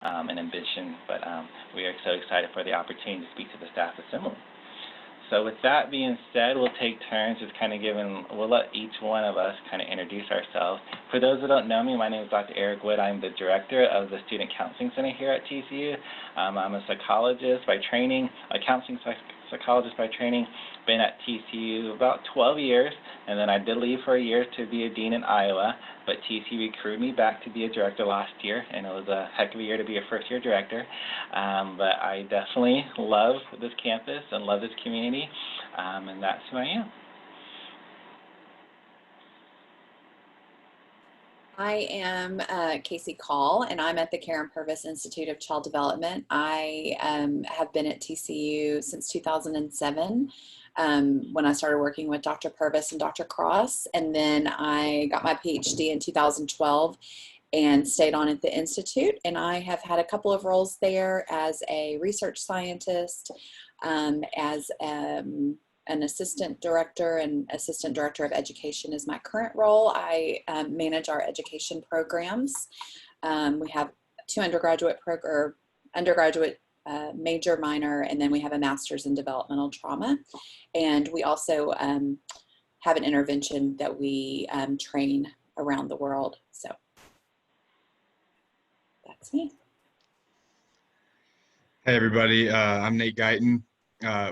and ambition, but we are so excited for the opportunity to speak to the staff assembly. So with that being said, we'll take turns just kind of we'll let each one of us kind of introduce ourselves. For those that don't know me, my name is Dr. Eric Wood. I'm the director of the Student Counseling Center here at TCU. I'm a psychologist by training, a counseling psychologist by training. Been at TCU about 12 years, and then I did leave for a year to be a dean in Iowa, but TCU recruited me back to be a director last year, and it was a heck of a year to be a first-year director. But I definitely love this campus and love this community, and that's who I am. I am Casey Call, and I'm at the Karen Purvis Institute of Child Development. I have been at TCU since 2007 when I started working with Dr. Purvis and Dr. Cross, and then I got my PhD in 2012 and stayed on at the Institute, and I have had a couple of roles there as a research scientist, as an assistant director, and assistant director of education is my current role. I manage our education programs. We have two undergraduate major, minor, and then we have a master's in developmental trauma. And we also have an intervention that we train around the world. So that's me. Hey everybody, I'm Nate Guyton.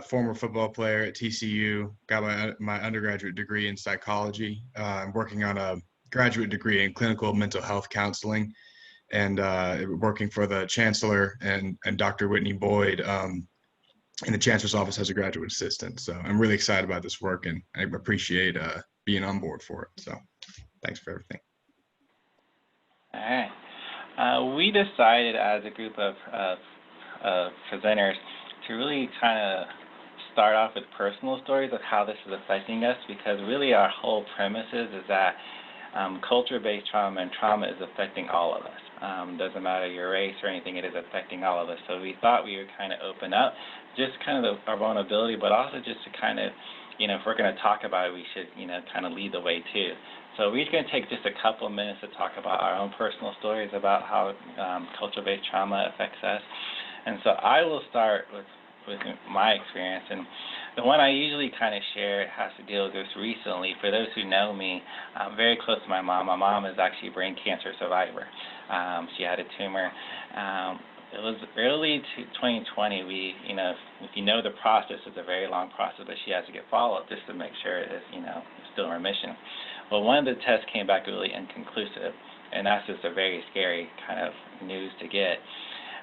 Former football player at TCU, got my undergraduate degree in psychology. I'm working on a graduate degree in clinical mental health counseling, and working for the Chancellor and Dr. Whitney Boyd in the Chancellor's office as a graduate assistant. So I'm really excited about this work, and I appreciate being on board for it. So thanks for everything. All right. We decided as a group of presenters to really kind of start off with personal stories of how this is affecting us, because really our whole premise is that culture-based trauma and trauma is affecting all of us. Doesn't matter your race or anything, it is affecting all of us. So we thought we would kind of open up just kind of our vulnerability, but also just to kind of, if we're going to talk about it, we should, kind of lead the way too. So we're going to take just a couple of minutes to talk about our own personal stories about how culture-based trauma affects us. And so I will start with my experience, and the one I usually kind of share has to deal with this recently. For those who know me, I'm very close to my mom. My mom is actually a brain cancer survivor. She had a tumor. It was early 2020. If you know the process, it's a very long process, but she has to get follow-up just to make sure it's, still in remission. Well, one of the tests came back really inconclusive, and that's just a very scary kind of news to get.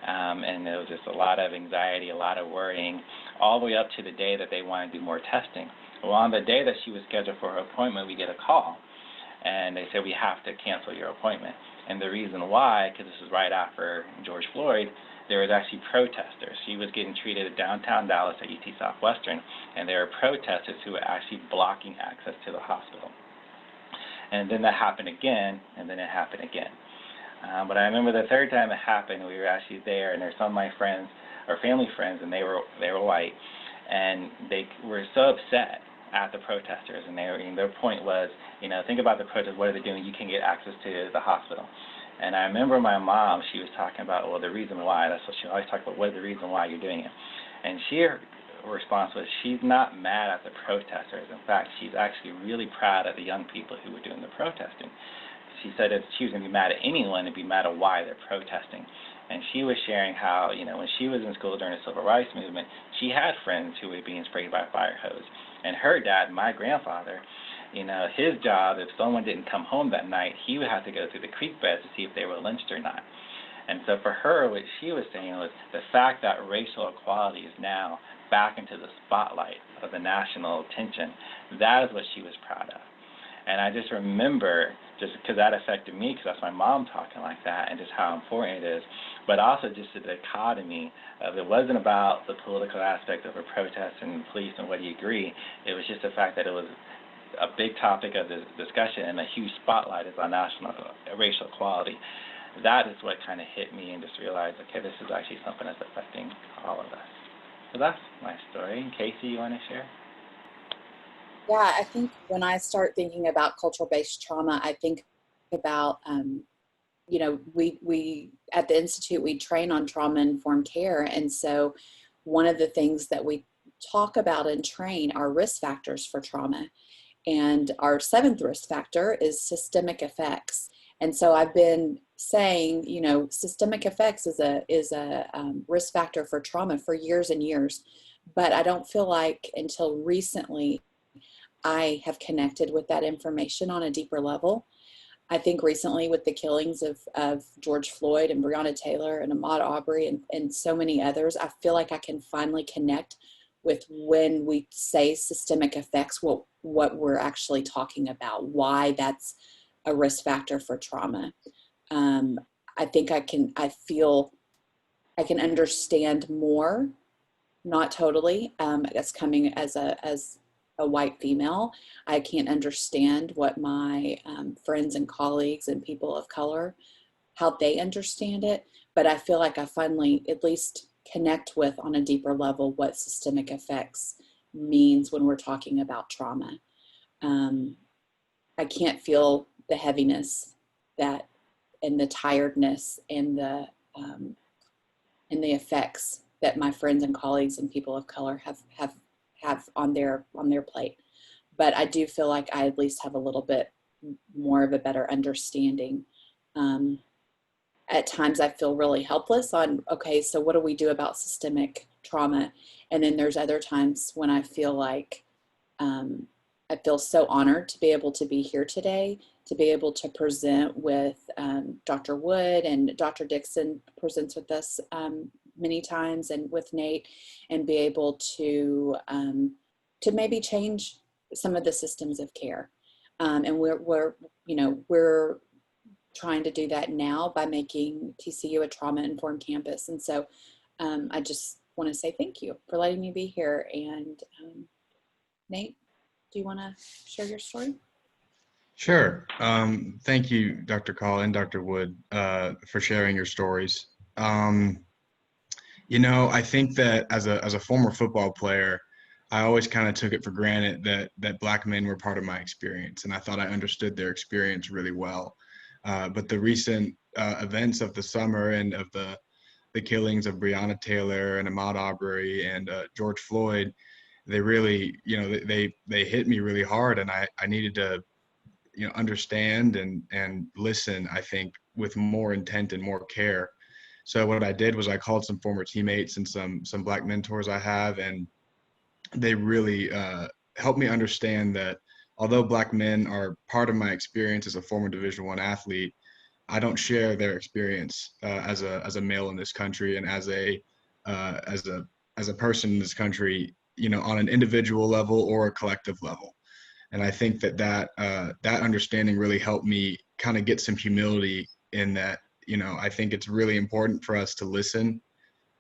And there was just a lot of anxiety, a lot of worrying, all the way up to the day that they wanted to do more testing. Well, on the day that she was scheduled for her appointment, we get a call, and they said, we have to cancel your appointment. And the reason why, because this was right after George Floyd, there was actually protesters. She was getting treated at downtown Dallas at UT Southwestern, and there were protesters who were actually blocking access to the hospital. And then that happened again, and then it happened again. But I remember the third time it happened, we were actually there, and there's some of my friends, or family friends, and they were white, and they were so upset at the protesters, and their point was, think about the protesters, what are they doing? You can get access to the hospital. And I remember my mom, she was talking about, well, the reason why, that's what she always talked about, what is the reason why you're doing it? And her response was, she's not mad at the protesters. In fact, she's actually really proud of the young people who were doing the protesting. She said if she was going to be mad at anyone, it'd be mad at why they're protesting. And she was sharing how, when she was in school during the Civil Rights Movement, she had friends who were being sprayed by a fire hose. And her dad, my grandfather, his job, if someone didn't come home that night, he would have to go through the creek bed to see if they were lynched or not. And so for her, what she was saying was the fact that racial equality is now back into the spotlight of the national attention, that is what she was proud of. And I just remember, just because that affected me, because that's my mom talking like that, and just how important it is, but also just the dichotomy of it wasn't about the political aspect of a protest and police and whether you agree. It was just the fact that it was a big topic of the discussion, and a huge spotlight is on national racial equality. That is what kind of hit me, and just realized, okay, this is actually something that's affecting all of us. So that's my story. Casey, you want to share? Yeah, I think when I start thinking about cultural-based trauma, I think about you know, we at the Institute, we train on trauma-informed care. And so one of the things that we talk about and train are risk factors for trauma. And our seventh risk factor is systemic effects. And so I've been saying, you know, systemic effects is a risk factor for trauma for years and years. But I don't feel like until recently I have connected with that information on a deeper level. I think recently with the killings of George Floyd and Breonna Taylor and Ahmaud Arbery and so many others, I feel like I can finally connect with when we say systemic effects, what we're actually talking about, why that's a risk factor for trauma. I think I feel I can understand more, not totally. That's coming as a white female. I can't understand what my friends and colleagues and people of color, how they understand it. But I feel like I finally at least connect with on a deeper level what systemic effects means when we're talking about trauma. I can't feel the heaviness that and the tiredness and the effects that my friends and colleagues and people of color have on their plate. But I do feel like I at least have a little bit more of a better understanding. At times I feel really helpless on, okay, so what do we do about systemic trauma? And then there's other times when I feel like I feel so honored to be able to be here today, to be able to present with Dr. Wood, and Dr. Dixon presents with us many times, and with Nate, and be able to maybe change some of the systems of care. And we're trying to do that now by making TCU a trauma-informed campus. And so I just want to say thank you for letting me be here. And Nate, do you want to share your story? Sure. Thank you, Dr. Call and Dr. Wood, for sharing your stories. You know, I think that as a former football player, I always kind of took it for granted that Black men were part of my experience, and I thought I understood their experience really well. But the recent events of the summer and of the killings of Breonna Taylor and Ahmaud Arbery and George Floyd, they really, you know, they hit me really hard, and I needed to, you know, understand and listen, I think, with more intent and more care. So what I did was I called some former teammates and some Black mentors I have, and they really helped me understand that although Black men are part of my experience as a former Division I athlete, I don't share their experience as a male in this country and as a person in this country, you know, on an individual level or a collective level. And I think that understanding really helped me kind of get some humility in that. You know, I think it's really important for us to listen.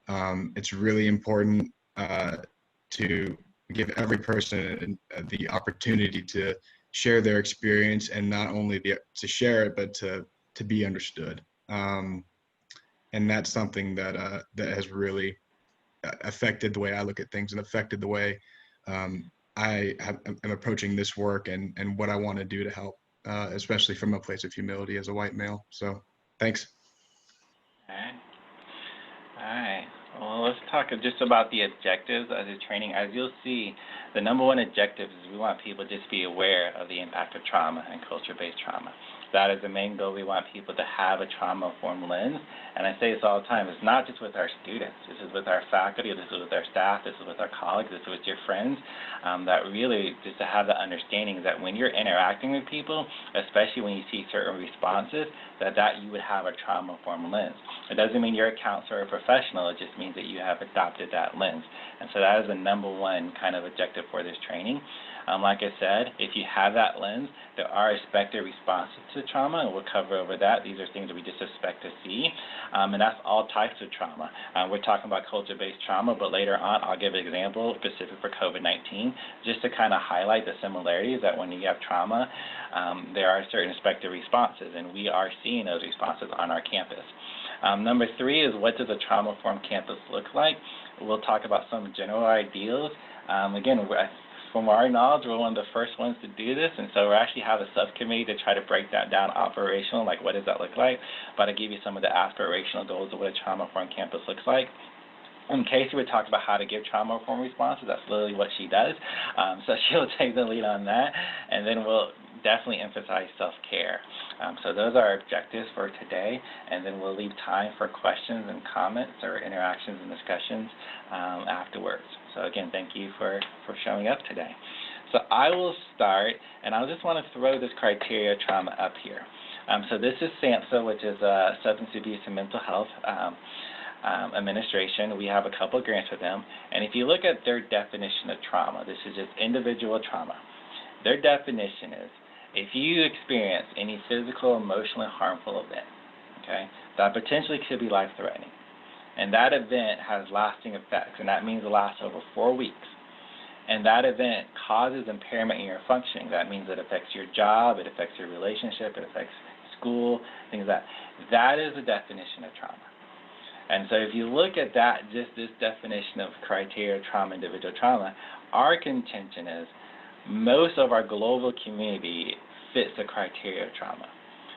It's really important to give every person the opportunity to share their experience, and not only to share it, but to be understood. And that's something that has really affected the way I look at things and affected the way am approaching this work and what I want to do to help, especially from a place of humility as a white male. So thanks. All right. All right. Well, let's talk just about the objectives of the training. As you'll see, the number one objective is we want people to just be aware of the impact of trauma and culture-based trauma. That is the main goal. We want people to have a trauma-informed lens. And I say this all the time, it's not just with our students. This is with our faculty, this is with our staff, this is with our colleagues, this is with your friends, that really just to have the understanding that when you're interacting with people, especially when you see certain responses, that you would have a trauma-informed lens. It doesn't mean you're a counselor or a professional, it just means that you have adopted that lens. And so that is the number one kind of objective for this training. Like I said, if you have that lens, there are expected responses to trauma, and we'll cover over that. These are things that we just expect to see, and that's all types of trauma. We're talking about culture-based trauma, but later on I'll give an example specific for COVID-19, just to kind of highlight the similarities that when you have trauma, there are certain expected responses, and we are seeing those responses on our campus. Number three is, what does a trauma-informed campus look like? We'll talk about some general ideals. Again, from our knowledge, we're one of the first ones to do this, and so we actually have a subcommittee to try to break that down operational, like what does that look like. But I'll give you some of the aspirational goals of what a trauma-informed campus looks like. And Casey would talk about how to give trauma-informed responses. That's literally what she does. So she'll take the lead on that, and then we'll definitely emphasize self-care. So those are our objectives for today, and then we'll leave time for questions and comments or interactions and discussions afterwards. So again, thank you for showing up today. So I will start, and I just want to throw this criteria of trauma up here. So this is SAMHSA, which is Substance Abuse and Mental Health Administration. We have a couple of grants with them, and if you look at their definition of trauma, this is just individual trauma. Their definition is, if you experience any physical, emotional, and harmful event, okay, that potentially could be life-threatening, and that event has lasting effects, and that means it lasts over 4 weeks, and that event causes impairment in your functioning. That means it affects your job, it affects your relationship, it affects school, things like that. That is the definition of trauma. And so if you look at that, just this definition of criteria of trauma, individual trauma, our contention is most of our global community fits the criteria of trauma.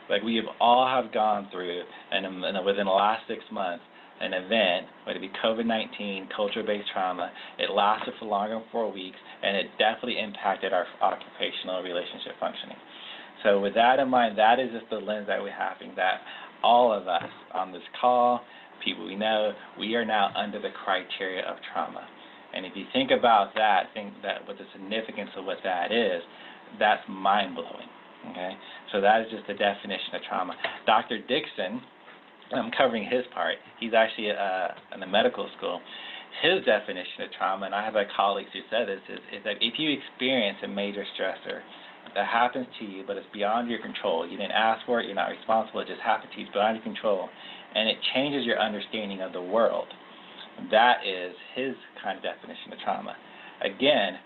Like we all have gone through, and within the last 6 months, an event, whether it be COVID-19, culture-based trauma, it lasted for longer than 4 weeks, and it definitely impacted our occupational relationship functioning. So with that in mind, that is just the lens that we're having, that all of us on this call, people we know, we are now under the criteria of trauma. And if you think about that, think that what the significance of what that is, that's mind-blowing, okay? So that is just the definition of trauma. Dr. Dixon, I'm covering his part, he's actually in the medical school. His definition of trauma, and I have colleagues who said this, is that if you experience a major stressor that happens to you, but it's beyond your control, you didn't ask for it, you're not responsible, it just happened to you, it's beyond your control, and it changes your understanding of the world, that is his kind of definition of trauma. Again,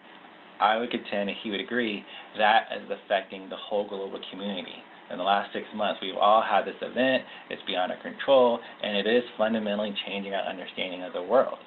I would contend, and he would agree, that is affecting the whole global community. In the last 6 months, we've all had this event, it's beyond our control, and it is fundamentally changing our understanding of the world.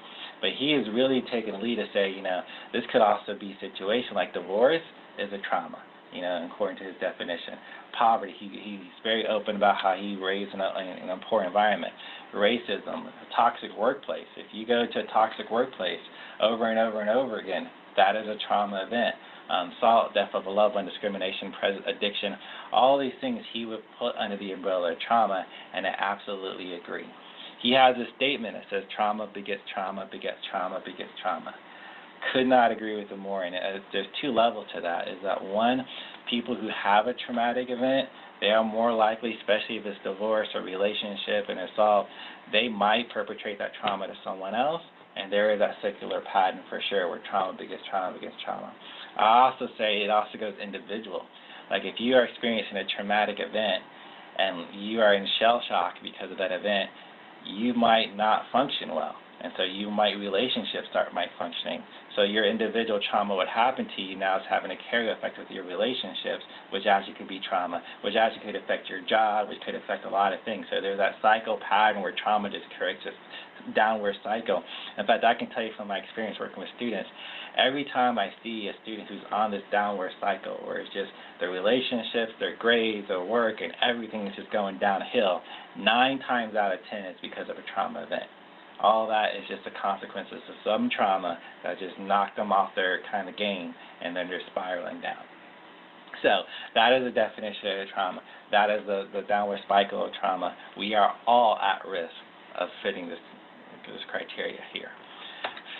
But he has really taken the lead to say, you know, this could also be a situation like divorce is a trauma, you know, according to his definition. Poverty, he's very open about how he raised in a poor environment. Racism, a toxic workplace. If you go to a toxic workplace over and over and over again, that is a trauma event. Assault, death of a loved one, discrimination, addiction, all these things he would put under the umbrella of trauma, and I absolutely agree. He has a statement that says trauma begets trauma, begets trauma, begets trauma. Could not agree with him more, and there's two levels to that. Is that one, people who have a traumatic event, they are more likely, especially if it's divorce or relationship and assault, they might perpetrate that trauma to someone else, and there is that circular pattern for sure where trauma begets trauma begets trauma. I also say it also goes individual. Like if you are experiencing a traumatic event and you are in shell shock because of that event, you might not function well. And so relationships might functioning. So your individual trauma, what happened to you now is having a carry effect with your relationships, which actually could be trauma, which actually could affect your job, which could affect a lot of things. So there's that cycle pattern where trauma just creates this downward cycle. In fact, I can tell you from my experience working with students, every time I see a student who's on this downward cycle where it's just their relationships, their grades, their work, and everything is just going downhill, 9 times out of 10 it's because of a trauma event. All that is just the consequences of some trauma that just knocked them off their kind of game, and then they're spiraling down. So that is the definition of trauma. That is the downward cycle of trauma. We are all at risk of fitting this criteria here.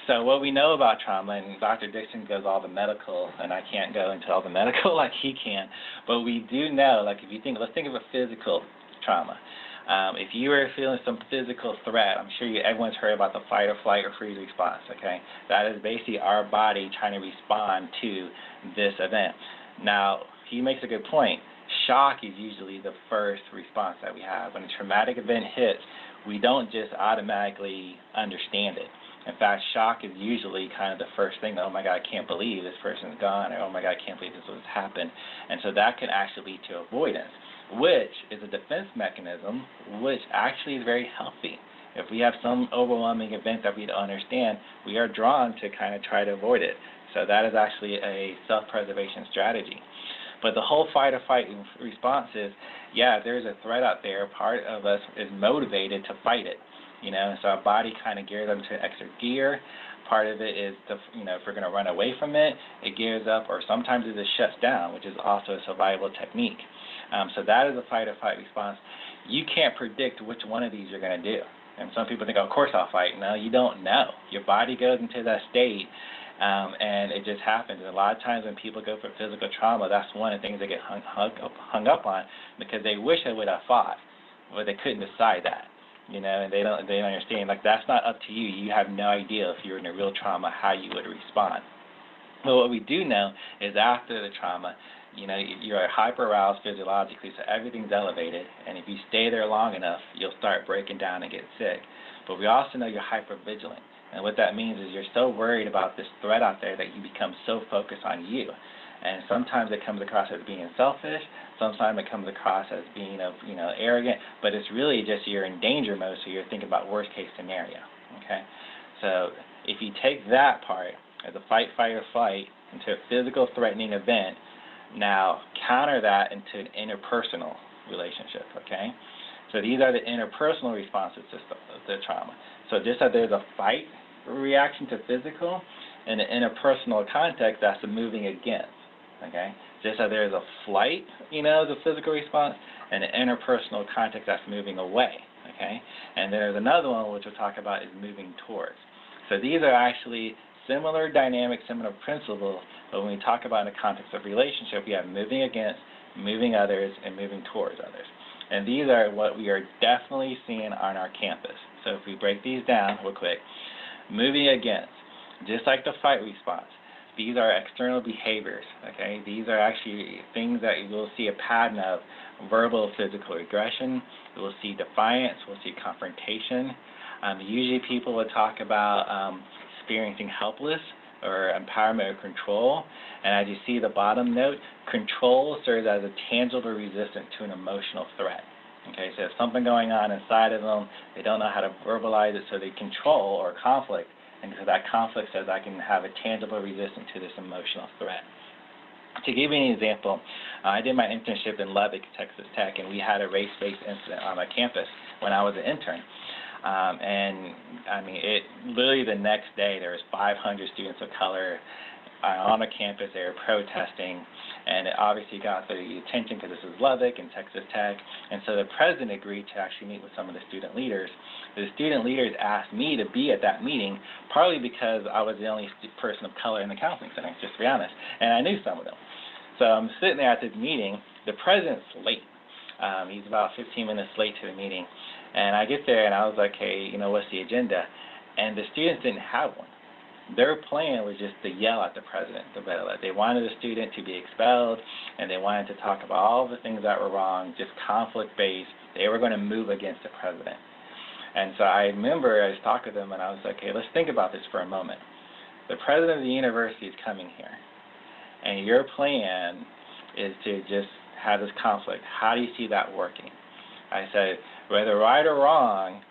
So what we know about trauma, and Dr. Dixon goes all the medical, and I can't go into all the medical like he can, but we do know, like if you think, let's think of a physical trauma. If you are feeling some physical threat, I'm sure everyone's heard about the fight or flight or freeze response, okay? That is basically our body trying to respond to this event. Now, he makes a good point. Shock is usually the first response that we have. When a traumatic event hits, we don't just automatically understand it. In fact, shock is usually kind of the first thing, oh my God, I can't believe this person's gone, or oh my God, I can't believe this has happened. And so that can actually lead to avoidance, which is a defense mechanism, which actually is very healthy. If we have some overwhelming event that we don't understand, we are drawn to kind of try to avoid it. So that is actually a self-preservation strategy. But the whole fight or flight response is, yeah, if there's a threat out there, part of us is motivated to fight it. So our body kind of gears up to extra gear. Part of it is, if we're going to run away from it, it gears up, or sometimes it just shuts down, which is also a survival technique. So that is a fight or flight response. You can't predict which one of these you're going to do. And some people think, oh, of course I'll fight. No, you don't know. Your body goes into that state, and it just happens. And a lot of times when people go for physical trauma, that's one of the things they get hung up on, because they wish they would have fought, but they couldn't decide that. And they don't understand. Like, that's not up to you. You have no idea if you're in a real trauma how you would respond. But what we do know is after the trauma, you're hyper-aroused physiologically, so everything's elevated, and if you stay there long enough, you'll start breaking down and get sick. But we also know you're hyper-vigilant, and what that means is you're so worried about this threat out there that you become so focused on you. And sometimes it comes across as being selfish, sometimes it comes across as being arrogant, but it's really just you're in danger mode, so you're thinking about worst case scenario, okay? So if you take that part as a fight, fight, or flight into a physical threatening event, now counter that into an interpersonal relationship, okay? So these are the interpersonal responses to trauma. So just as there's a fight reaction to physical, in an interpersonal context, that's a moving against, okay? Just as there's a flight, the physical response, and an interpersonal context, that's moving away, okay? And there's another one which we'll talk about is moving towards. So these are actually similar dynamics, similar principles, but when we talk about in the context of relationship, we have moving against, moving others, and moving towards others. And these are what we are definitely seeing on our campus. So if we break these down real quick, moving against, just like the fight response, these are external behaviors, okay? These are actually things that you will see a pattern of: verbal, physical aggression. We'll see defiance. We'll see confrontation. Usually people will talk about experiencing helpless or empowerment or control. And as you see the bottom note, control serves as a tangible resistance to an emotional threat. Okay, so if something going on inside of them, they don't know how to verbalize it, so they control or conflict. And so that conflict says I can have a tangible resistance to this emotional threat. To give you an example, I did my internship in Lubbock, Texas Tech, and we had a race-based incident on my campus when I was an intern. And I mean, literally the next day there was 500 students of color on the campus. They were protesting, and it obviously got the attention because this is Lubbock and Texas Tech. And so the president agreed to actually meet with some of the student leaders. The student leaders asked me to be at that meeting, partly because I was the only person of color in the counseling center, just to be honest, and I knew some of them. So I'm sitting there at this meeting. The president's late. He's about 15 minutes late to the meeting. And I get there, and I was like, hey, what's the agenda? And the students didn't have one. Their plan was just to yell at the president. They wanted the student to be expelled, and they wanted to talk about all the things that were wrong, just conflict-based. They were going to move against the president. And so I remember I was talking to them, and I was like, hey, let's think about this for a moment. The president of the university is coming here, and your plan is to just have this conflict. How do you see that working? I said, whether right or wrong,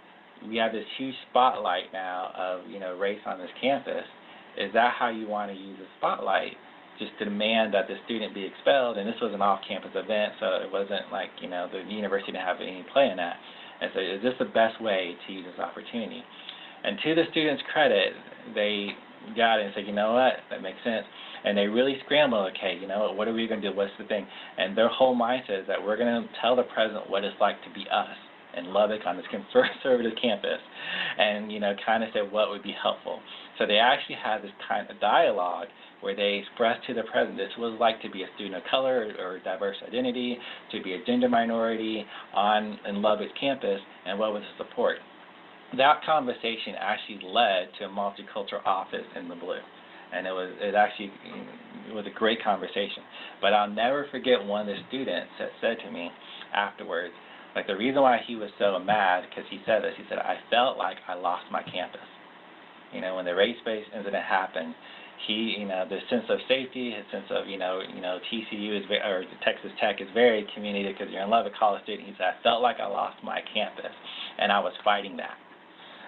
we have this huge spotlight now of, race on this campus. Is that how you want to use the spotlight? Just to demand that the student be expelled? And this was an off-campus event, so it wasn't like, the university didn't have any play in that. And so is this the best way to use this opportunity? And to the students' credit, they got it and said, you know what, that makes sense. And they really scrambled, okay, what are we going to do? What's the thing? And their whole mindset is that we're going to tell the president what it's like to be us in Lubbock on this conservative campus, and, kind of say what would be helpful. So they actually had this kind of dialogue where they expressed to the president this was like to be a student of color or diverse identity, to be a gender minority in Lubbock's campus, and what was the support. That conversation actually led to a multicultural office in the Blue. And it was a great conversation. But I'll never forget one of the students that said to me afterwards, like, the reason why he was so mad, because he said this, he said, I felt like I lost my campus. When the race-based incident happened, the sense of safety, his sense of, TCU or Texas Tech is very community because you're in Lubbock, college student. He said, I felt like I lost my campus, and I was fighting that.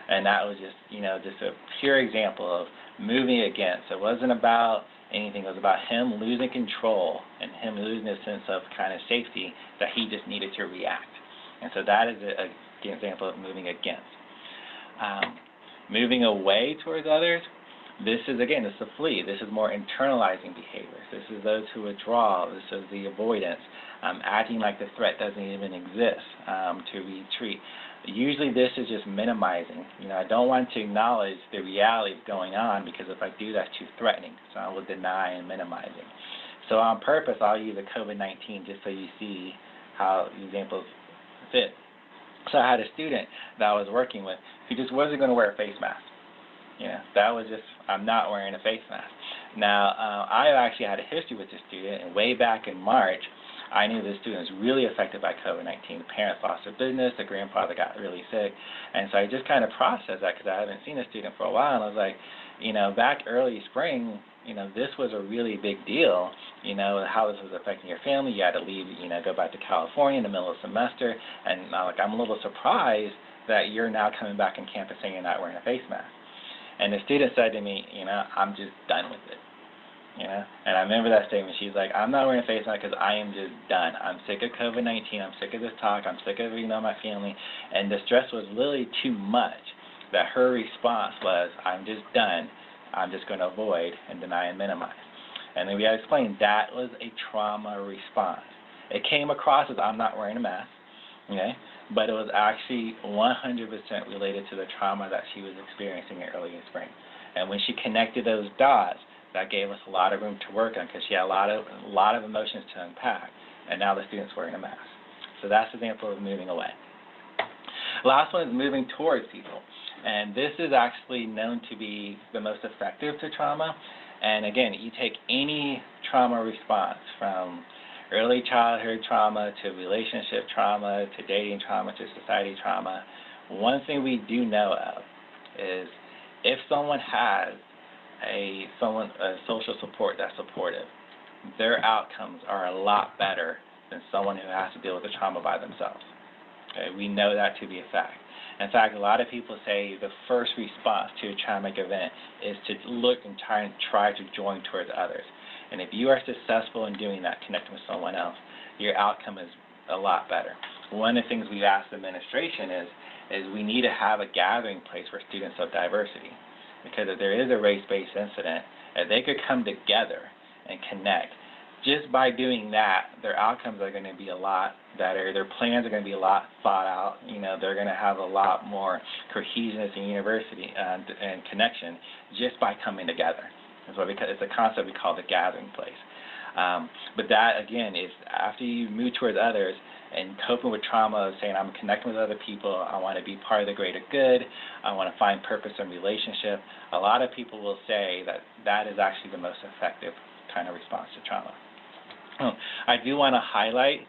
And that was just, just a pure example of moving against. It wasn't about anything. It was about him losing control and him losing a sense of kind of safety that he just needed to react. And so that is an example of moving against. Moving away towards others, this is a flee. This is more internalizing behaviors. This is those who withdraw. This is the avoidance, acting like the threat doesn't even exist, to retreat. Usually this is just minimizing. I don't want to acknowledge the reality going on, because if I do, that's too threatening. So I will deny and minimizing. So on purpose, I'll use a COVID-19 just so you see how examples fit. So I had a student that I was working with who just wasn't going to wear a face mask. That was just, I'm not wearing a face mask. Now, I actually had a history with this student, and way back in March, I knew this student was really affected by COVID-19. The parents lost their business, the grandfather got really sick, and so I just kind of processed that because I haven't seen a student for a while, and I was like, back early spring, this was a really big deal, how this was affecting your family. You had to leave, go back to California in the middle of the semester, and I'm a little surprised that you're now coming back on campus saying you're not wearing a face mask. And the student said to me, I'm just done with it. And I remember that statement. She's like, I'm not wearing a face mask because I am just done. I'm sick of COVID-19. I'm sick of this talk. I'm sick of my family. And the stress was literally too much that her response was, I'm just done. I'm just going to avoid and deny and minimize. And then we had to explain that was a trauma response. It came across as I'm not wearing a mask, but it was actually 100% related to the trauma that she was experiencing early in spring. And when she connected those dots, that gave us a lot of room to work on, because she had a lot of emotions to unpack, and now the student's wearing a mask. So that's an example of moving away. Last one is moving towards people. And this is actually known to be the most effective to trauma. And again, you take any trauma response, from early childhood trauma to relationship trauma to dating trauma to society trauma, one thing we do know of is if someone has a social support that's supportive, their outcomes are a lot better than someone who has to deal with the trauma by themselves. Okay, we know that to be a fact. In fact, a lot of people say the first response to a traumatic event is to look and try to join towards others. And if you are successful in doing that, connecting with someone else, your outcome is a lot better. One of the things we've asked the administration is we need to have a gathering place for students of diversity. Because if there is a race-based incident, if they could come together and connect, just by doing that, their outcomes are going to be a lot better. Their plans are going to be a lot thought out. They're going to have a lot more cohesiveness in university and connection just by coming together. It's a concept we call the gathering place. But that, again, is after you move towards others and coping with trauma, saying I'm connecting with other people, I want to be part of the greater good, I want to find purpose in relationship, a lot of people will say that that is actually the most effective kind of response to trauma. I do want to highlight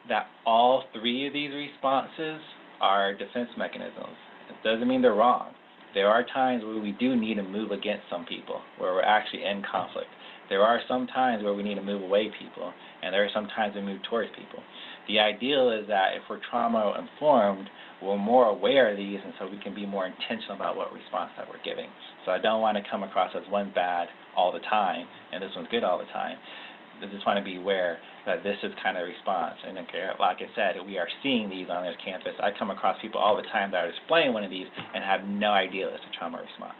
that all three of these responses are defense mechanisms. It doesn't mean they're wrong. There are times where we do need to move against some people, where we're actually in conflict. There are some times where we need to move away people, and there are some times we move towards people. The ideal is that if we're trauma-informed, we're more aware of these, and so we can be more intentional about what response that we're giving. So I don't want to come across as one's bad all the time, and this one's good all the time. I just want to be aware that this is kind of response. And like I said, we are seeing these on this campus. I come across people all the time that are displaying one of these and have no idea it's a trauma response.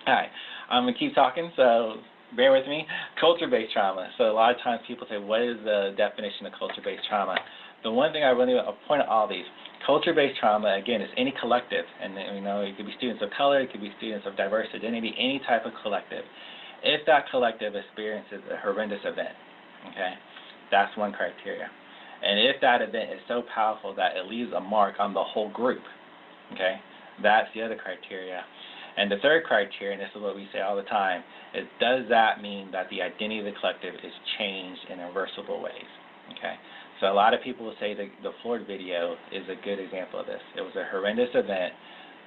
All right, I'm going to keep talking, so bear with me. Culture-based trauma. So a lot of times people say, what is the definition of culture-based trauma? The one thing I really want to point out all these, culture-based trauma, again, is any collective. And it could be students of color, it could be students of diverse identity, any type of collective. If that collective experiences a horrendous event, okay, that's one criteria. And if that event is so powerful that it leaves a mark on the whole group, okay, that's the other criteria. And the third criteria, and this is what we say all the time, is does that mean that the identity of the collective is changed in irreversible ways, okay? So a lot of people will say the Florida video is a good example of this. It was a horrendous event.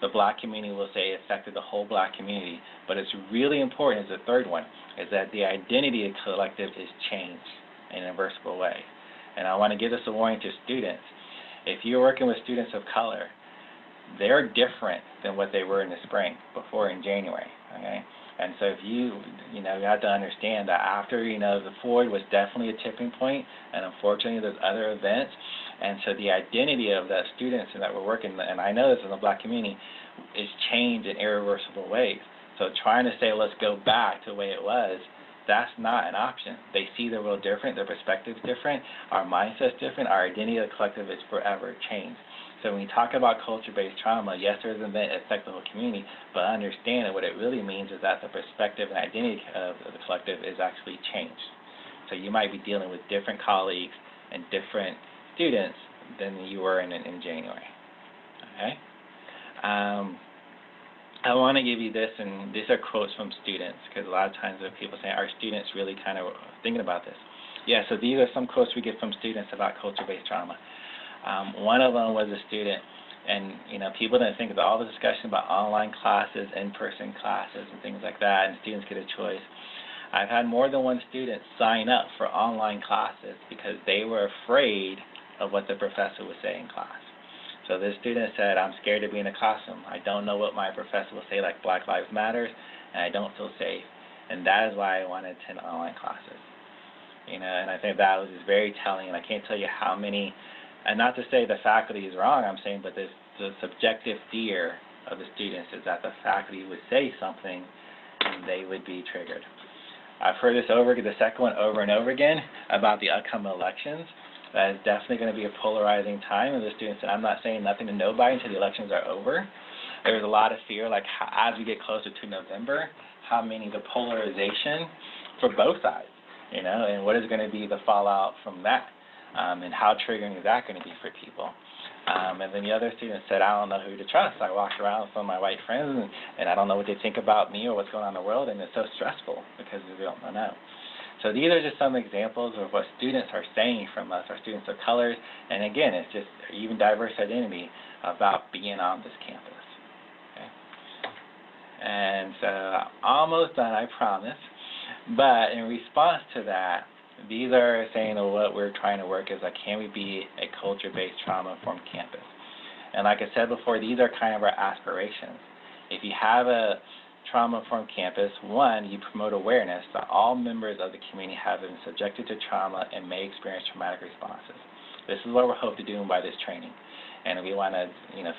The Black community will say it affected the whole Black community, but it's really important, is the third one, is that the identity of the collective is changed in an irreversible way. And I want to give this a warning to students. If you're working with students of color, they're different than what they were in the spring, before in January, okay? And so if you have to understand that after, the Floyd was definitely a tipping point, and unfortunately there's other events, and so the identity of the students that we're working, and I know this in the Black community, is changed in irreversible ways. So trying to say, let's go back to the way it was, that's not an option. They see the world different, their perspective's different, our mindset's different, our identity of the collective is forever changed. So when you talk about culture-based trauma, yes, there's an event that affects the whole community, but understand that what it really means is that the perspective and identity of the collective is actually changed. So you might be dealing with different colleagues and different students than you were in January, okay? I want to give you this, and these are quotes from students, because a lot of times people say, are students really kind of thinking about this? Yeah, so these are some quotes we get from students about culture-based trauma. One of them was a student, and people didn't think about all the discussion about online classes, in-person classes, and things like that, and students get a choice. I've had more than one student sign up for online classes because they were afraid of what the professor would say in class. So this student said, I'm scared to be in a classroom. I don't know what my professor will say, like Black Lives Matter, and I don't feel safe. And that is why I want to attend online classes. And I think that was just very telling, and I can't tell you how many, and not to say the faculty is wrong, I'm saying, but the subjective fear of the students is that the faculty would say something and they would be triggered. I've heard this the second one over and over again about the upcoming elections. That is definitely going to be a polarizing time, and the students said, I'm not saying nothing to nobody until the elections are over. There's a lot of fear, like as we get closer to November, the polarization for both sides, and what is going to be the fallout from that, and how triggering is that going to be for people. And then the other student said, I don't know who to trust. I walk around with some of my white friends, and I don't know what they think about me or what's going on in the world, and it's so stressful because we don't know. So these are just some examples of what students are saying from us, our students of color, and again, it's just even diverse identity about being on this campus. Okay? And so almost done, I promise. But in response to that, these are saying that what we're trying to work is, like, can we be a culture-based trauma-informed campus? And like I said before, these are kind of our aspirations. If you have a trauma-informed campus, one, you promote awareness that all members of the community have been subjected to trauma and may experience traumatic responses. This is what we're hoping to do by this training. And we want to,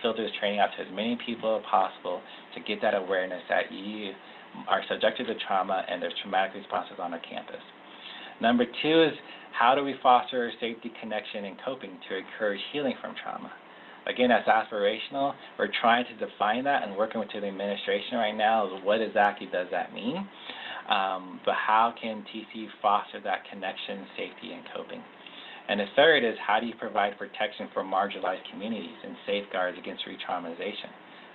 filter this training out to as many people as possible to get that awareness that you are subjected to trauma and there's traumatic responses on our campus. Number two is, how do we foster safety, connection, and coping to encourage healing from trauma? Again, that's aspirational. We're trying to define that and working with the administration right now is what exactly does that mean? But how can TCU foster that connection, safety, and coping? And the third is, how do you provide protection for marginalized communities and safeguards against re-traumatization?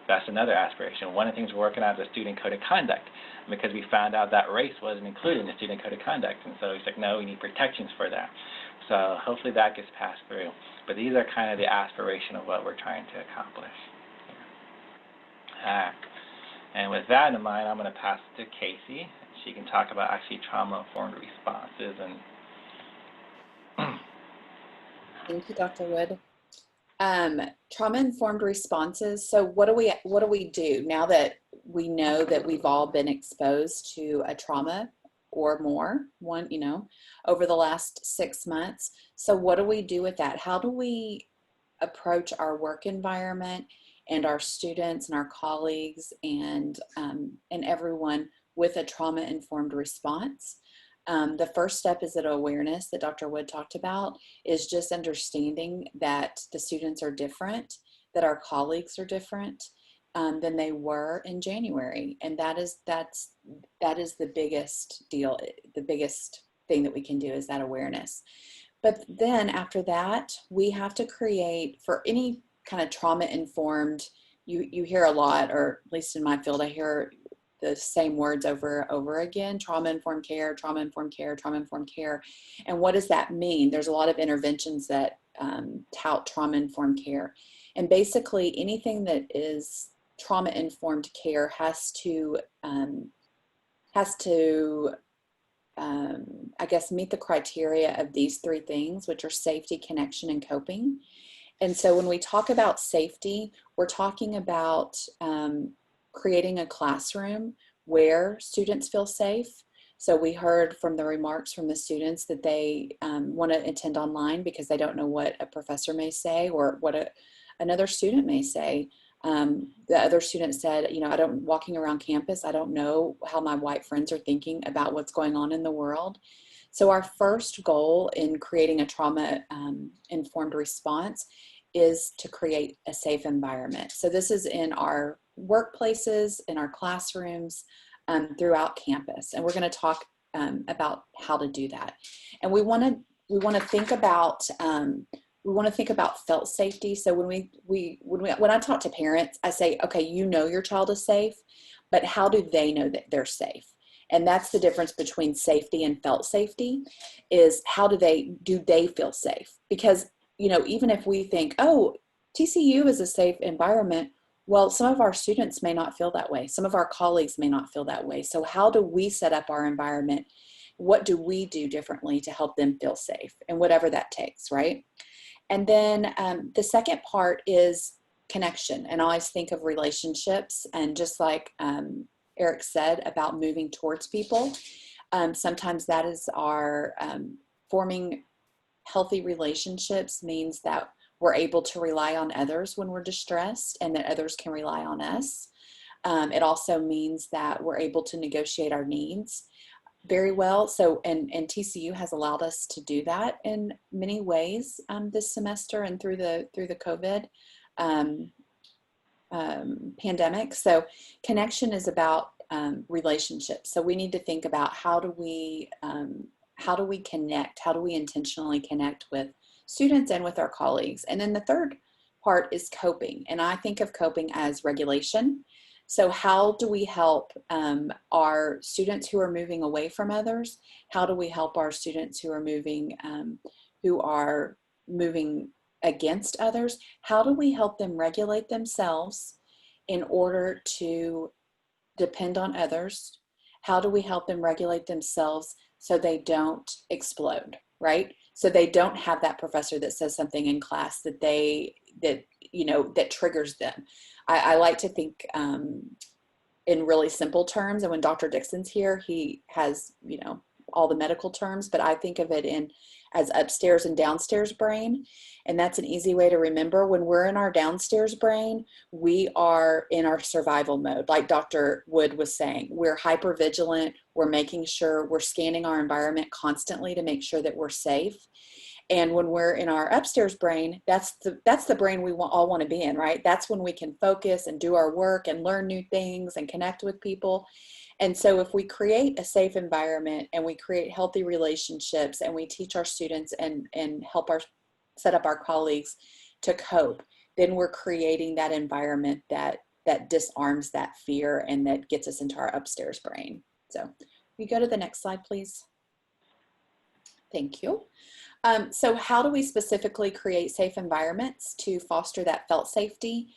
That's another aspiration. One of the things we're working on is the student code of conduct, because we found out that race wasn't included in the student code of conduct. And so it's like, no, we need protections for that. So hopefully that gets passed through. But these are kind of the aspiration of what we're trying to accomplish. And with that in mind, I'm going to pass it to Casey. She can talk about actually trauma-informed responses. Thank you, Dr. Wood. Trauma-informed responses. So what do we do now that we know that we've all been exposed to a trauma or more, over the last 6 months? So what do we do with that? How do we approach our work environment and our students and our colleagues and everyone with a trauma-informed response? The first step is that awareness that Dr. Wood talked about, is just understanding that the students are different, that our colleagues are different than they were in January. And that is the biggest deal. The biggest thing that we can do is that awareness. But then after that, we have to create, for any kind of trauma-informed, you hear a lot, or at least in my field, I hear the same words over and over again: trauma-informed care, trauma-informed care, trauma-informed care. And what does that mean? There's a lot of interventions that tout trauma-informed care. And basically anything that is trauma-informed care has to I guess meet the criteria of these three things, which are safety, connection, and coping. And so when we talk about safety, we're talking about creating a classroom where students feel safe. So we heard from the remarks from the students that they want to attend online because they don't know what a professor may say or what another student may say. The other student said, you know, walking around campus, I don't know how my white friends are thinking about what's going on in the world. So our first goal in creating a trauma-informed response is to create a safe environment. So this is in our workplaces, in our classrooms, throughout campus. And we're going to talk about how to do that. And we want to think about felt safety. So when I talk to parents, I say, okay, you know your child is safe, but how do they know that they're safe? And that's the difference between safety and felt safety, is how do they feel safe? Because, you know, even if we think, oh, TCU is a safe environment, well, some of our students may not feel that way. Some of our colleagues may not feel that way. So how do we set up our environment? What do we do differently to help them feel safe? And whatever that takes, right? And then the second part is connection. And I always think of relationships, and just like Eric said about moving towards people, sometimes that is our forming healthy relationships means that we're able to rely on others when we're distressed and that others can rely on us. It also means that we're able to negotiate our needs very well. So, and TCU has allowed us to do that in many ways this semester and through the COVID pandemic. So connection is about relationships. So we need to think about how do we connect? How do we intentionally connect with students and with our colleagues? And then the third part is coping. And I think of coping as regulation. So how do we help our students who are moving away from others? How do we help our students who are moving against others? How do we help them regulate themselves in order to depend on others? How do we help them regulate themselves so they don't explode, right? So they don't have that professor that says something in class that triggers them. I like to think in really simple terms. And when Dr. Dixon's here, he has, you know, all the medical terms, but I think of it as upstairs and downstairs brain. And that's an easy way to remember. When we're in our downstairs brain, we are in our survival mode. Like Dr. Wood was saying, we're hyper vigilant. We're making sure we're scanning our environment constantly to make sure that we're safe. And when we're in our upstairs brain, that's the brain we all want to be in, right? That's when we can focus and do our work and learn new things and connect with people. And so if we create a safe environment and we create healthy relationships and we teach our students and help set up our colleagues to cope, then we're creating that environment that disarms that fear and that gets us into our upstairs brain. So we go to the next slide, please. Thank you. So how do we specifically create safe environments to foster that felt safety?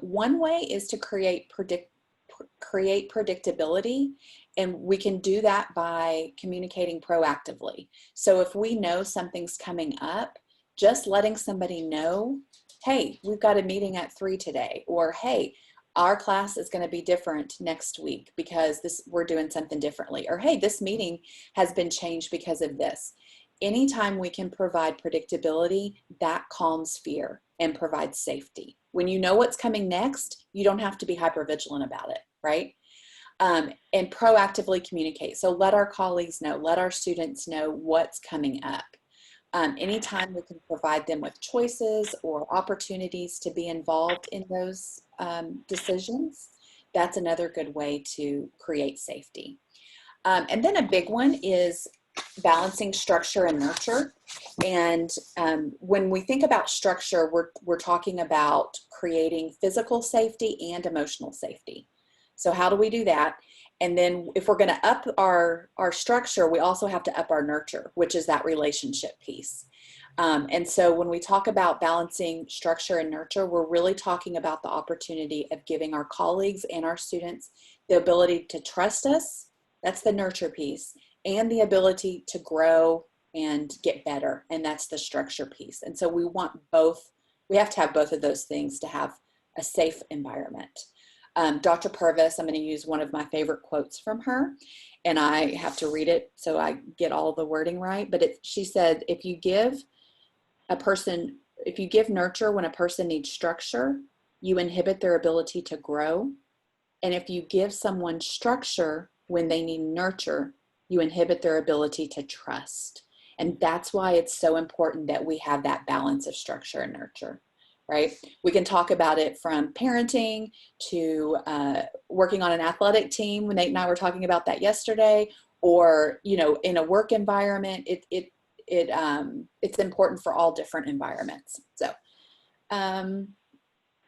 One way is to create predictability, and we can do that by communicating proactively. So if we know something's coming up, just letting somebody know, hey, we've got a meeting at 3 today, or hey, our class is going to be different next week because we're doing something differently, or hey, this meeting has been changed because of this. Anytime we can provide predictability, that calms fear and provides safety. When you know what's coming next, you don't have to be hypervigilant about it, right? And proactively communicate. So let our colleagues know, let our students know what's coming up. Anytime we can provide them with choices or opportunities to be involved in those decisions, that's another good way to create safety. And then a big one is balancing structure and nurture. And when we think about structure, we're talking about creating physical safety and emotional safety. So how do we do that? And then if we're going to up our structure, we also have to up our nurture, which is that relationship piece. And so when we talk about balancing structure and nurture, we're really talking about the opportunity of giving our colleagues and our students the ability to trust us. That's the nurture piece. And the ability to grow and get better. And that's the structure piece. And so we want both we have to have both of those things to have a safe environment. Dr. Purvis, I'm going to use one of my favorite quotes from her, and I have to read it so I get all the wording right. But she said, if you give nurture when a person needs structure, you inhibit their ability to grow. And if you give someone structure when they need nurture, you inhibit their ability to trust. And that's why it's so important that we have that balance of structure and nurture, right? We can talk about it from parenting to working on an athletic team. When Nate and I were talking about that yesterday, or, you know, in a work environment, it's important for all different environments. So,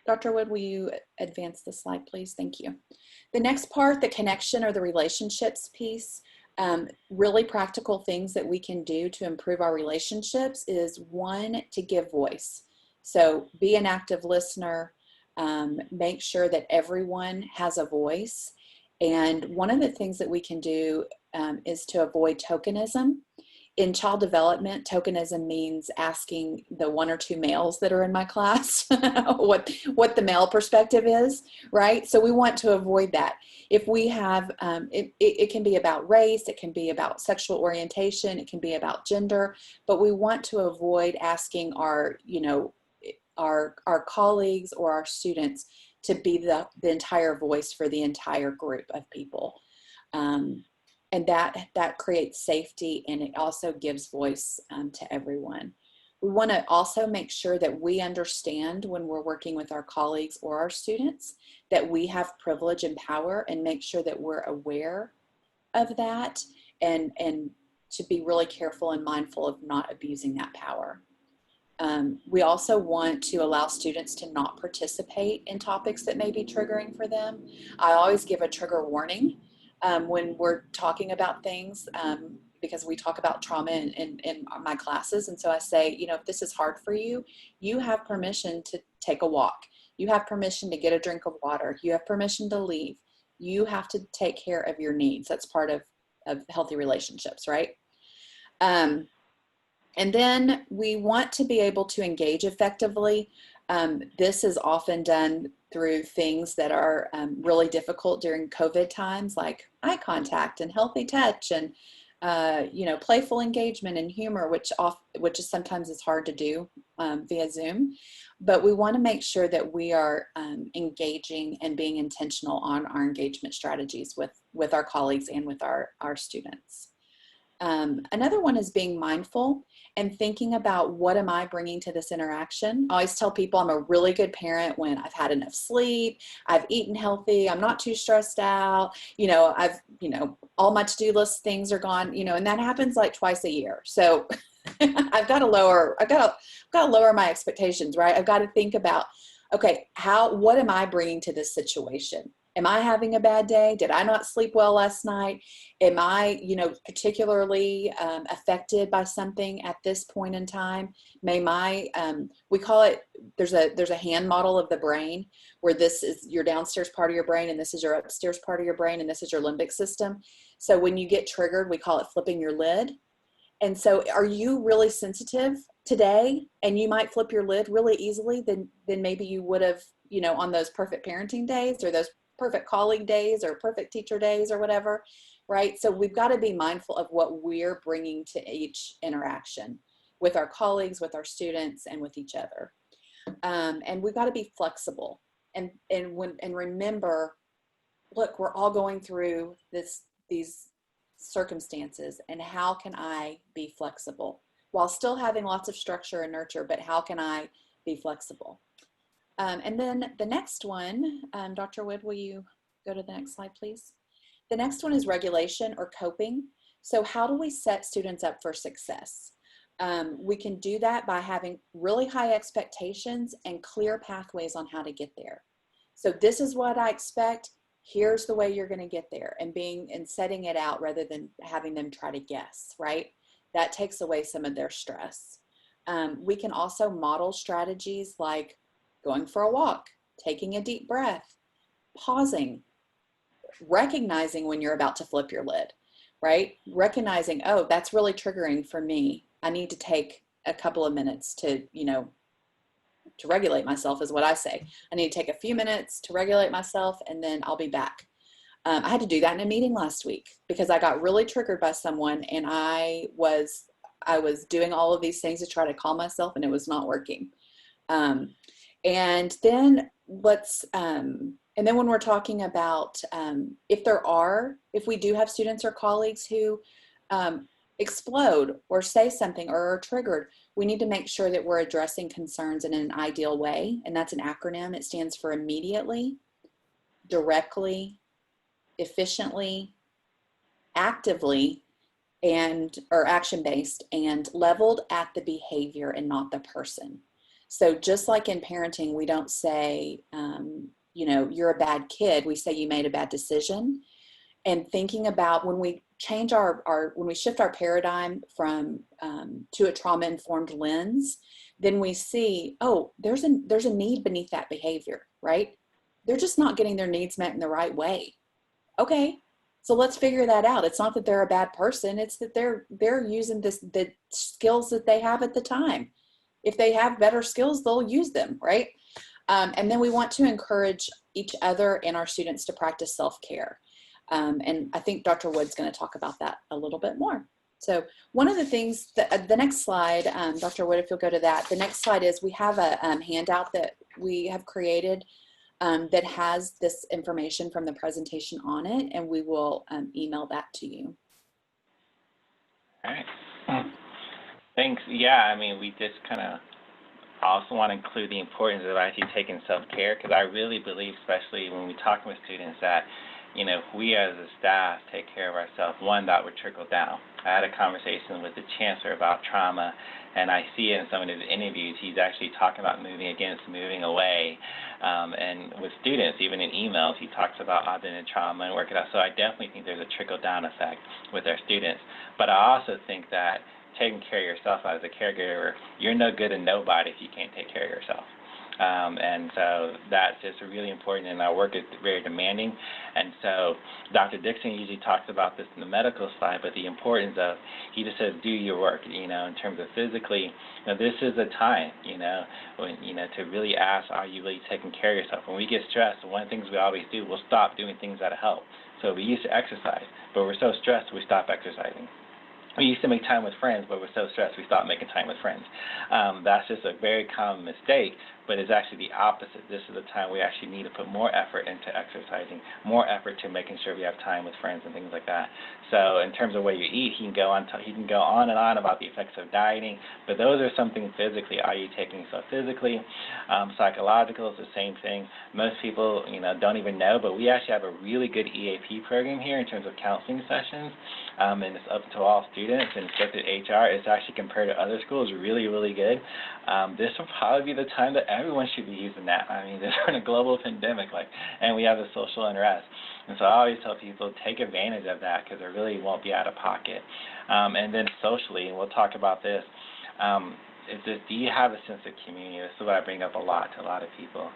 Dr. Wood, will you advance the slide, please? Thank you. The next part, the connection or the relationships piece, really practical things that we can do to improve our relationships is, one, to give voice. So be an active listener, make sure that everyone has a voice. And one of the things that we can do is to avoid tokenism. In child development, tokenism means asking the one or two males that are in my class what the male perspective is, right? So we want to avoid that. If we have, it can be about race, it can be about sexual orientation, it can be about gender, but we want to avoid asking our, you know, our colleagues or our students to be the entire voice for the entire group of people. And that creates safety, and it also gives voice to everyone. We want to also make sure that we understand when we're working with our colleagues or our students that we have privilege and power, and make sure that we're aware of that, and to be really careful and mindful of not abusing that power. We also want to allow students to not participate in topics that may be triggering for them. I always give a trigger warning when we're talking about things, because we talk about trauma in my classes. And so I say, you know, if this is hard for you, you have permission to take a walk. You have permission to get a drink of water. You have permission to leave. You have to take care of your needs. That's part of healthy relationships, right? And then we want to be able to engage effectively. This is often done through things that are really difficult during COVID times, like eye contact and healthy touch, and you know, playful engagement and humor, which is sometimes is hard to do via Zoom. But we want to make sure that we are engaging and being intentional on our engagement strategies with our colleagues and with our students. Another one is being mindful and thinking about, what am I bringing to this interaction? I always tell people I'm a really good parent when I've had enough sleep, I've eaten healthy, I'm not too stressed out, you know, all my to-do list things are gone, you know, and that happens like twice a year. So I've got to lower my expectations, right? I've got to think about, okay, what am I bringing to this situation? Am I having a bad day? Did I not sleep well last night? Am I, you know, particularly affected by something at this point in time? May we call it, there's a hand model of the brain, where this is your downstairs part of your brain, and this is your upstairs part of your brain, and this is your limbic system. So when you get triggered, we call it flipping your lid. And so are you really sensitive today, and you might flip your lid really easily than maybe you would have, you know, on those perfect parenting days, or those perfect colleague days, or perfect teacher days, or whatever, right? So we've got to be mindful of what we're bringing to each interaction with our colleagues, with our students, and with each other. And we've got to be flexible, and remember, look, we're all going through these circumstances, and how can I be flexible while still having lots of structure and nurture, but how can I be flexible? And then the next one, Dr. Wood, will you go to the next slide, please? The next one is regulation or coping. So how do we set students up for success? We can do that by having really high expectations and clear pathways on how to get there. So this is what I expect. Here's the way you're going to get there, and setting it out rather than having them try to guess, right? That takes away some of their stress. We can also model strategies like going for a walk, taking a deep breath, pausing, recognizing when you're about to flip your lid, right? Recognizing, oh, that's really triggering for me. I need to take a couple of minutes to, you know, to regulate myself is what I say. I need to take a few minutes to regulate myself, and then I'll be back. I had to do that in a meeting last week because I got really triggered by someone, and I was doing all of these things to try to calm myself, and it was not working. And then and then when we're talking about if we do have students or colleagues who explode or say something or are triggered, we need to make sure that we're addressing concerns in an ideal way. And that's an acronym. It stands for immediately, directly, efficiently, actively, or action-based, and leveled at the behavior and not the person. So just like in parenting, we don't say, you're a bad kid. We say you made a bad decision. And thinking about when we change when we shift our paradigm from to a trauma-informed lens, then we see, oh, there's a need beneath that behavior, right? They're just not getting their needs met in the right way. Okay, so let's figure that out. It's not that they're a bad person. It's that they're using the skills that they have at the time. If they have better skills, they'll use them, right? And then we want to encourage each other and our students to practice self-care. And I think Dr. Wood's going to talk about that a little bit more. So one of the things, the next slide, Dr. Wood, if you'll go to that, the next slide is we have a handout that we have created that has this information from the presentation on it, and we will email that to you. All right. Thanks. Yeah, I mean, we just kind of also want to include the importance of actually taking self-care, because I really believe, especially when we talk with students, that if we as a staff take care of ourselves, one, that would trickle down. I had a conversation with the Chancellor about trauma, and I see it in some of his interviews. He's actually talking about moving against moving away. And with students, even in emails, he talks about I've been in trauma and working out. So I definitely think there's a trickle-down effect with our students. But I also think that taking care of yourself as a caregiver, you're no good to nobody if you can't take care of yourself. And so that's just really important, and our work is very demanding. And so Dr. Dixon usually talks about this in the medical side, but the importance of, he just says, do your work, in terms of physically. This is a time, when, to really ask, are you really taking care of yourself? When we get stressed, one of the things we always do, we'll stop doing things that help. So we used to exercise, but we're so stressed, we stop exercising. We used to make time with friends, but we're so stressed we stopped making time with friends. That's just a very common mistake, but it's actually the opposite. This is a time we actually need to put more effort into exercising, more effort to making sure we have time with friends and things like that. So in terms of what you eat, he can go on and on about the effects of dieting, but those are something physically. Are you taking yourself physically? Psychological is the same thing. Most people, don't even know, but we actually have a really good EAP program here in terms of counseling sessions, and it's up to all students, and it's up to HR. It's actually, compared to other schools, really, really good. This will probably be the time that everyone should be using that. I mean, there's a global pandemic, and we have the social unrest. And so I always tell people, take advantage of that, because it really won't be out of pocket. And then socially, and we'll talk about this, do you have a sense of community? This is what I bring up a lot to a lot of people.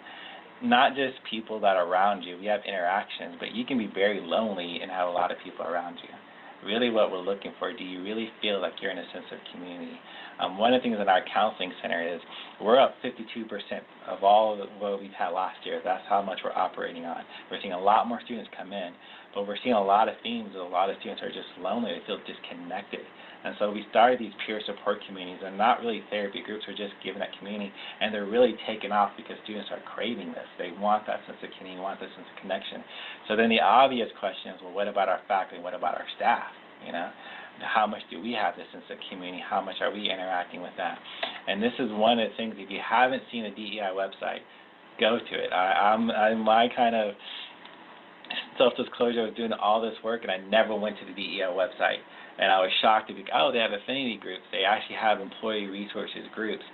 Not just people that are around you. We have interactions, but you can be very lonely and have a lot of people around you. Really what we're looking for, do you really feel like you're in a sense of community? One of the things in our counseling center is we're up 52% of all of what we've had last year. That's how much we're operating on. We're seeing a lot more students come in, but we're seeing a lot of themes. A lot of students are just lonely. They feel disconnected. And so we started these peer support communities. They're not really therapy groups. We're just giving that community, and they're really taking off because students are craving this. They want that sense of community, want that sense of connection. So then the obvious question is, well, what about our faculty? What about our staff? How much do we have this sense of community? How much are we interacting with that? And this is one of the things, if you haven't seen the DEI website, go to it. My kind of self-disclosure, I was doing all this work, and I never went to the DEI website. And I was shocked to be, they have affinity groups. They actually have employee resources groups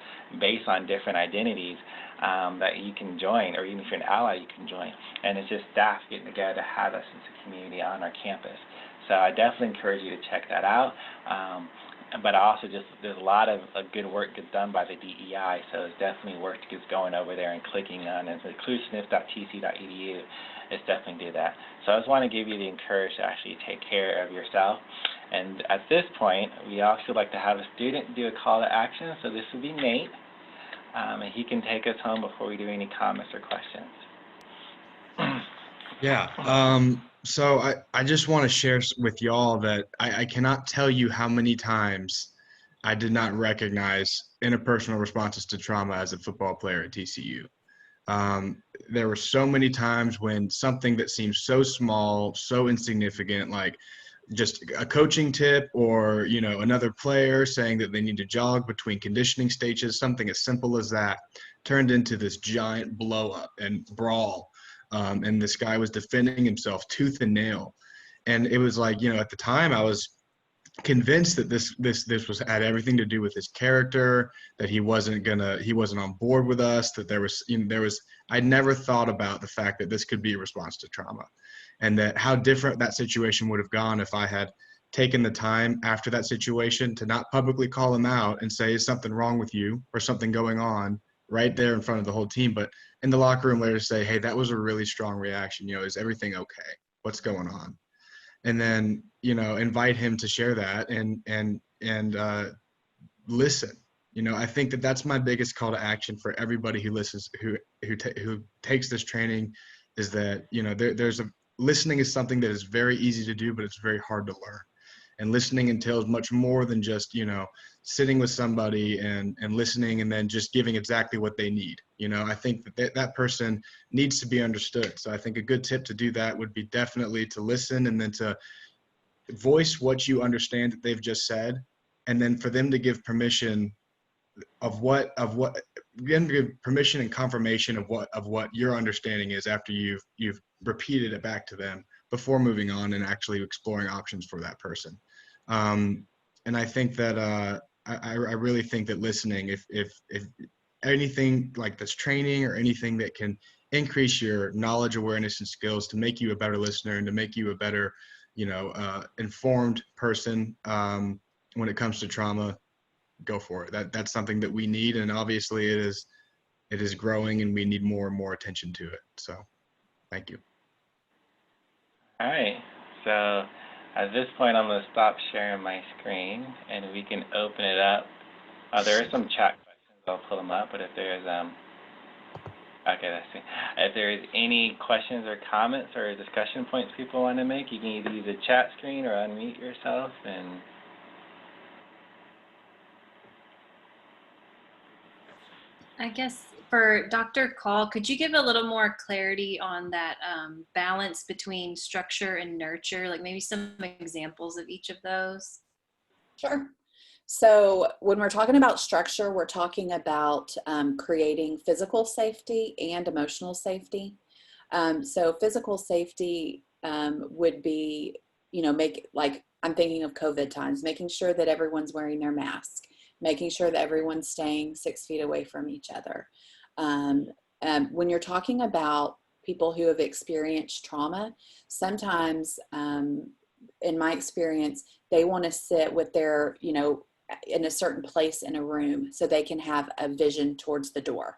based on different identities that you can join, or even if you're an ally, you can join. And it's just staff getting together to have that sense of community on our campus. So I definitely encourage you to check that out. But also there's a lot of good work gets done by the DEI, so it's definitely worth just going over there and clicking on it. inclusivness.tc.edu. It's definitely do that. So I just want to give you the encouragement to actually take care of yourself. And at this point, we also like to have a student do a call to action. So this would be Nate. and he can take us home before we do any comments or questions. Yeah. So I just want to share with y'all that I cannot tell you how many times I did not recognize interpersonal responses to trauma as a football player at TCU. There were so many times when something that seems so small, so insignificant, like just a coaching tip or, another player saying that they need to jog between conditioning stages, something as simple as that, turned into this giant blow up and brawl. And this guy was defending himself tooth and nail. And it was like, at the time I was convinced that this was had everything to do with his character, that he wasn't on board with us, that I'd never thought about the fact that this could be a response to trauma, and that how different that situation would have gone if I had taken the time after that situation to not publicly call him out and say, is something wrong with you or something going on right there in front of the whole team, but in the locker room later say, hey, that was a really strong reaction. Is everything okay? What's going on? And then, invite him to share that and listen. I think that that's my biggest call to action for everybody who listens, who takes this training, is that, listening is something that is very easy to do, but it's very hard to learn. And listening entails much more than just, sitting with somebody and listening and then just giving exactly what they need. I think that person needs to be understood. So I think a good tip to do that would be definitely to listen and then to voice what you understand that they've just said, and then for them to give permission give permission and confirmation of what your understanding is after you've repeated it back to them before moving on and actually exploring options for that person. And I think that I really think that listening, if anything like this training or anything that can increase your knowledge, awareness, and skills to make you a better listener and to make you a better, informed person when it comes to trauma, go for it. That's something that we need, and obviously it is growing, and we need more and more attention to it. So, thank you. All right. So at this point, I'm going to stop sharing my screen, and we can open it up. There are some chat questions. I'll pull them up, but if there's okay, let's see. If there's any questions or comments or discussion points people want to make, you can either use the chat screen or unmute yourself. And I guess for Dr. Call, could you give a little more clarity on that balance between structure and nurture, like maybe some examples of each of those? Sure. So when we're talking about structure, we're talking about creating physical safety and emotional safety. So physical safety would be, I'm thinking of COVID times, making sure that everyone's wearing their mask, making sure that everyone's staying 6 feet away from each other. When you're talking about people who have experienced trauma, sometimes, in my experience, they want to sit with their, in a certain place in a room so they can have a vision towards the door.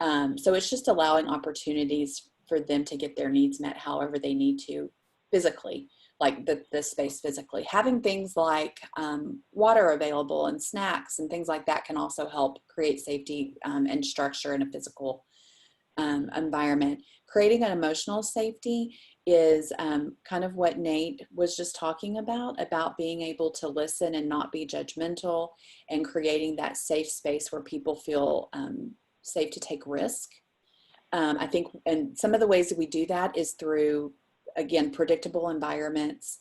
So it's just allowing opportunities for them to get their needs met however they need to physically, like the space physically. Having things like water available and snacks and things like that can also help create safety and structure in a physical environment. Creating an emotional safety is kind of what Nate was just talking about being able to listen and not be judgmental, and creating that safe space where people feel safe to take risk. I think, and some of the ways that we do that is through, again, predictable environments,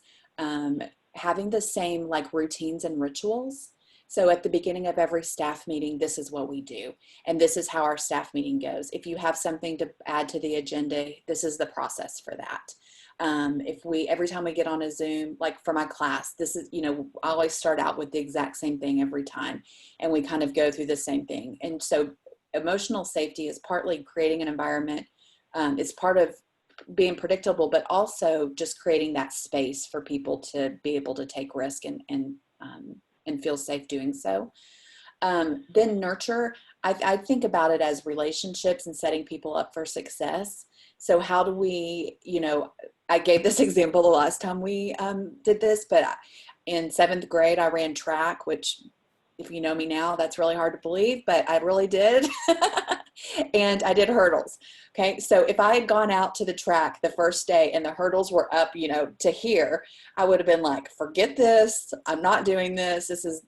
having the same like routines and rituals. So at the beginning of every staff meeting, this is what we do, and this is how our staff meeting goes. If you have something to add to the agenda, this is the process for that. Every time we get on a Zoom, like for my class, this is, I always start out with the exact same thing every time, and we kind of go through the same thing. And so emotional safety is partly creating an environment. It's part of being predictable, but also just creating that space for people to be able to take risk and feel safe doing so. Then nurture, I think about it as relationships and setting people up for success. So how do we, I gave this example the last time we did this, but in 7th grade, I ran track, which If you know me now, that's really hard to believe, but I really did. And I did hurdles. Okay. So if I had gone out to the track the first day and the hurdles were up, to here, I would have been like, forget this. I'm not doing this. This is,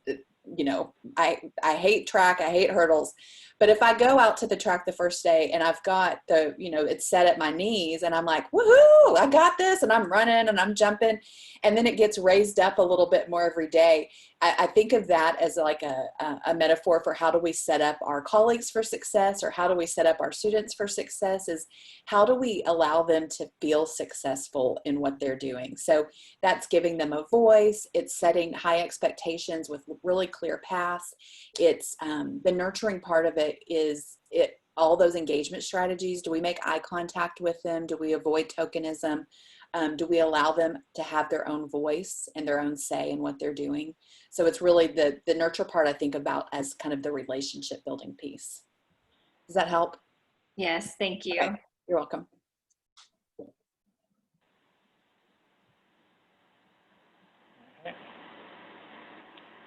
I hate track. I hate hurdles. But if I go out to the track the first day and I've got it's set at my knees and I'm like, woohoo, I got this, and I'm running and I'm jumping, and then it gets raised up a little bit more every day. I think of that as like a metaphor for how do we set up our colleagues for success, or how do we set up our students for success, is how do we allow them to feel successful in what they're doing. So that's giving them a voice. It's setting high expectations with really clear paths. It's the nurturing part of it is all those engagement strategies. Do we make eye contact with them? Do we avoid tokenism? Do we allow them to have their own voice and their own say in what they're doing? So it's really the nurture part I think about as kind of the relationship building piece. Does that help? Yes, thank you. Okay. You're welcome. Okay.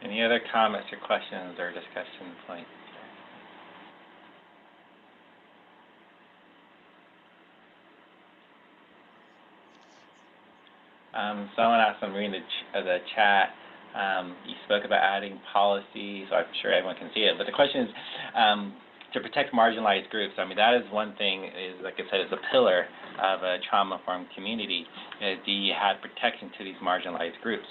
Any other comments or questions or discussion points? Someone asked, I'm reading the chat, you spoke about adding policy, so I'm sure everyone can see it, but the question is, to protect marginalized groups. I mean, that is one thing, is like I said, is a pillar of a trauma-informed community, is do you have protection to these marginalized groups?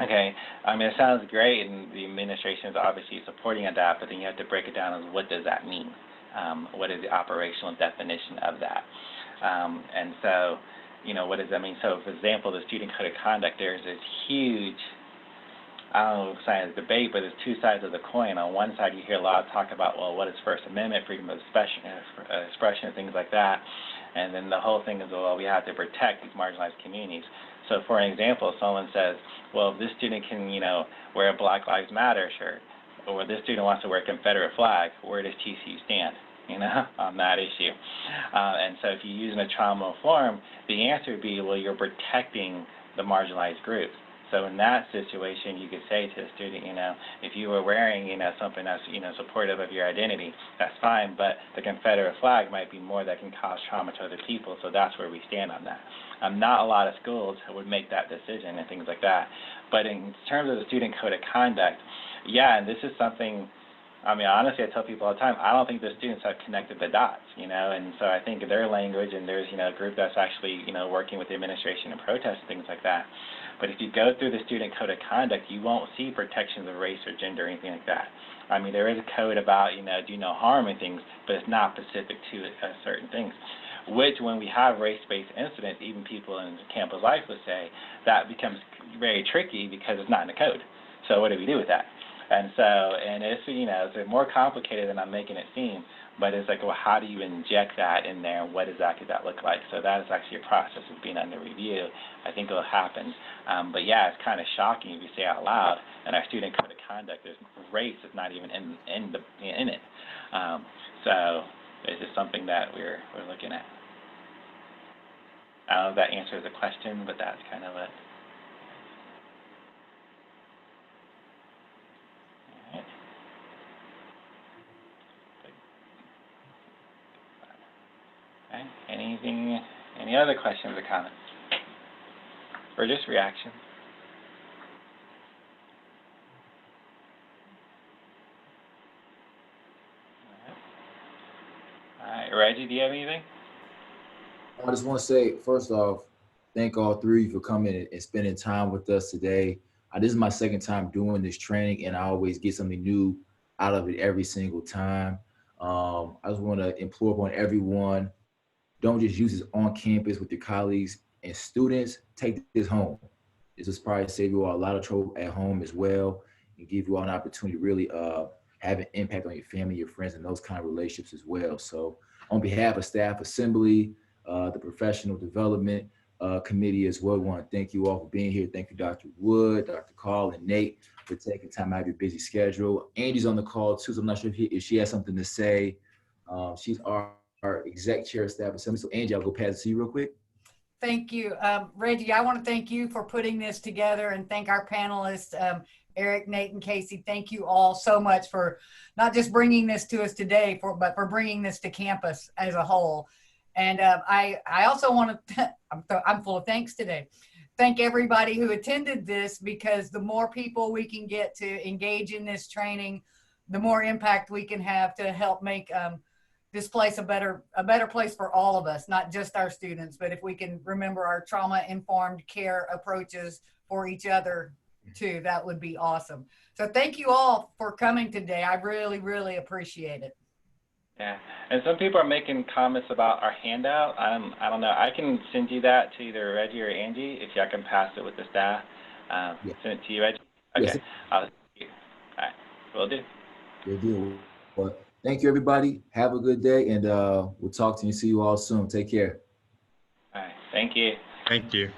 Okay, I mean, it sounds great, and the administration is obviously supporting that, but then you have to break it down as what does that mean? What is the operational definition of that? And so, what does that mean? So, for example, the Student Code of Conduct, there's this huge, I don't know if it's a debate, but there's two sides of the coin. On one side, you hear a lot of talk about, well, what is First Amendment, freedom of expression, things like that. And then the whole thing is, well, we have to protect these marginalized communities. So, for an example, someone says, well, this student can, wear a Black Lives Matter shirt, or this student wants to wear a Confederate flag, where does TCU stand? On that issue. And so if you're using a trauma form, the answer would be, well, you're protecting the marginalized groups. So in that situation, you could say to the student, if you were wearing, something that's, supportive of your identity, that's fine, but the Confederate flag might be more that can cause trauma to other people, so that's where we stand on that. Not a lot of schools would make that decision and things like that. But in terms of the Student Code of Conduct, yeah, and this is something, I mean, honestly, I tell people all the time, I don't think the students have connected the dots, and so I think their language, and there's, a group that's actually, working with the administration and protest and things like that. But if you go through the Student Code of Conduct, you won't see protections of race or gender or anything like that. I mean, there is a code about, do no harm and things, but it's not specific to certain things, which when we have race-based incidents, even people in campus life would say, that becomes very tricky because it's not in the code. So what do we do with that? And so, and it's, it's more complicated than I'm making it seem, but it's like, well, how do you inject that in there, and what exactly does that look like? So that is actually a process of being under review. I think it'll happen. But yeah, it's kind of shocking if you say out loud, and our Student Code of Conduct, there's race is not even in it. So it's just something that we're looking at. I don't know if that answers the question, but that's kind of it. Okay. Any other questions or comments? Or just reactions? All right, Reggie, do you have anything? I just want to say, first off, thank all three of you for coming and spending time with us today. This is my second time doing this training, and I always get something new out of it every single time. I just want to implore upon everyone, don't just use this on campus with your colleagues and students. Take this home. This will probably save you all a lot of trouble at home as well, and give you all an opportunity to really have an impact on your family, your friends, and those kind of relationships as well. So on behalf of staff assembly, the professional development committee as well, we want to thank you all for being here. Thank you, Dr. Wood, Dr. Call, and Nate for taking time out of your busy schedule. Angie's on the call too, so I'm not sure if she has something to say. She's our exec chair of staff assembly. So Angie, I'll go pass it to you real quick. Thank you. Reggie, I want to thank you for putting this together and thank our panelists. Eric, Nate, and Casey, thank you all so much for not just bringing this to us today, but for bringing this to campus as a whole. And I also want to, I'm full of thanks today. Thank everybody who attended this, because the more people we can get to engage in this training, the more impact we can have to help make this place a better place for all of us, not just our students, but if we can remember our trauma-informed care approaches for each other too, that would be awesome. So thank you all for coming today. I really, really appreciate it. Yeah, and some people are making comments about our handout. I don't know. I can send you that to either Reggie or Angie if y'all can pass it with the staff. Yeah. Send it to you, Reggie. Okay. Yes. All right. Will do. We'll do. Well, thank you, everybody. Have a good day, and we'll talk to you and see you all soon. Take care. All right. Thank you. Thank you.